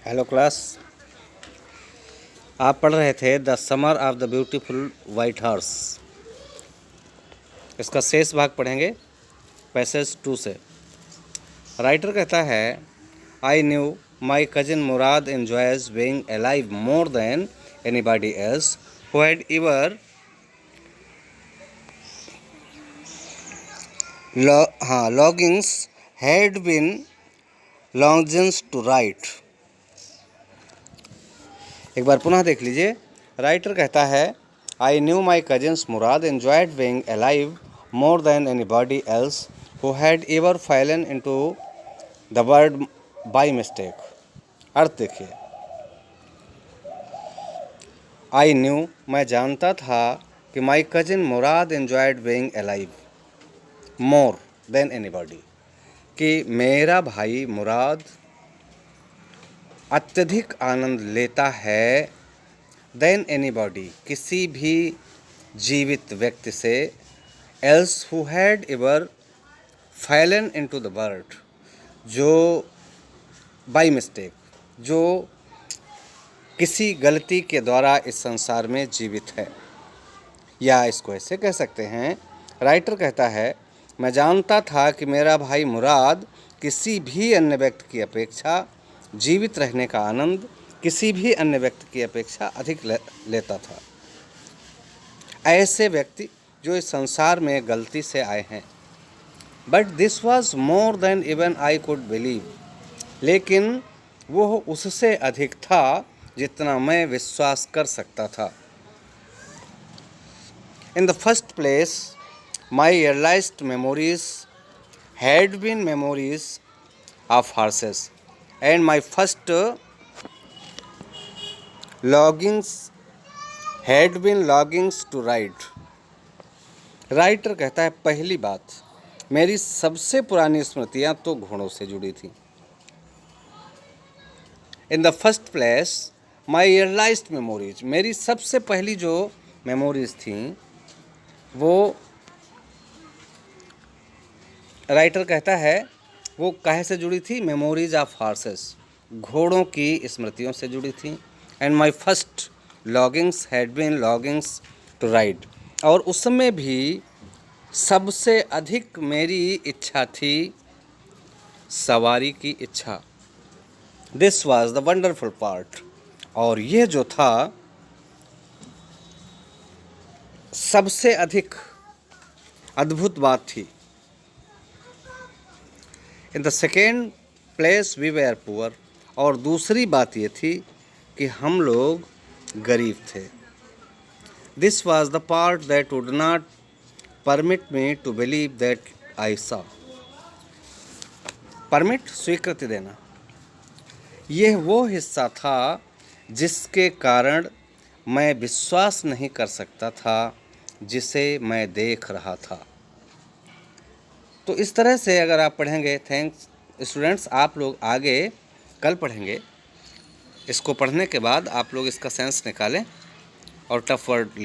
Hello class, आप पढ़ रहे थे the summer of the beautiful white horse. इसका शेष भाग पढ़ेंगे पैसेज 2 से। राइटर कहता है, I knew my cousin Murad enjoys being alive more than anybody else who had ever longings had been longings to write. एक बार पुनः देख लीजिए। राइटर कहता है, I knew my cousins Murad enjoyed being alive more than anybody else who had ever fallen into the word by mistake. अर्थ देखिए, I knew मैं जानता था कि my cousin Murad enjoyed being alive more than anybody, कि मेरा भाई मुराद अत्यधिक आनंद लेता है देन एनीबॉडी, किसी भी जीवित व्यक्ति से, else who had ever Fallon into the world, जो बाय मिस्टेक, जो किसी गलती के द्वारा इस संसार में जीवित है। या इसको ऐसे कह सकते हैं, राइटर कहता है, मैं जानता था कि मेरा भाई मुराद किसी भी अन्य व्यक्ति की अपेक्षा जीवित रहने का आनंद किसी भी अन्य व्यक्ति की अपेक्षा अधिक लेता था। ऐसे व्यक्ति जो इस संसार में गलती से आए हैं। But this was more than even I could believe, लेकिन वो उससे अधिक था जितना मैं विश्वास कर सकता था। In the first place my earliest memories had been memories of horses and my first longings had been longings to ride। Writer कहता है, पहली बात, मेरी सबसे पुरानी स्मृतियां तो घोड़ों से जुड़ी थी। In the first place my earliest memories, मेरी सबसे पहली जो मेमोरीज थी वो, राइटर कहता है, वो काहे से जुड़ी थी? मेमोरीज ऑफ हॉर्सेस, घोड़ों की स्मृतियों से जुड़ी थी। And my first longings had been longings to ride, और उसमें भी सबसे अधिक मेरी इच्छा थी सवारी की इच्छा। This was the wonderful part, और ये जो था सबसे अधिक अद्भुत बात थी। In the second place we were poor, और दूसरी बात ये थी कि हम लोग गरीब थे। This was the part that would not permit me to believe that I saw. Permit, स्वीकृति देना, यह वो हिस्सा था जिसके कारण मैं विश्वास नहीं कर सकता था जिसे मैं देख रहा था। तो इस तरह से अगर आप पढ़ेंगे, थैंक्स स्टूडेंट्स, आप लोग आगे कल पढ़ेंगे। इसको पढ़ने के बाद आप लोग इसका सेंस निकालें और टफ वर्ड लिखें।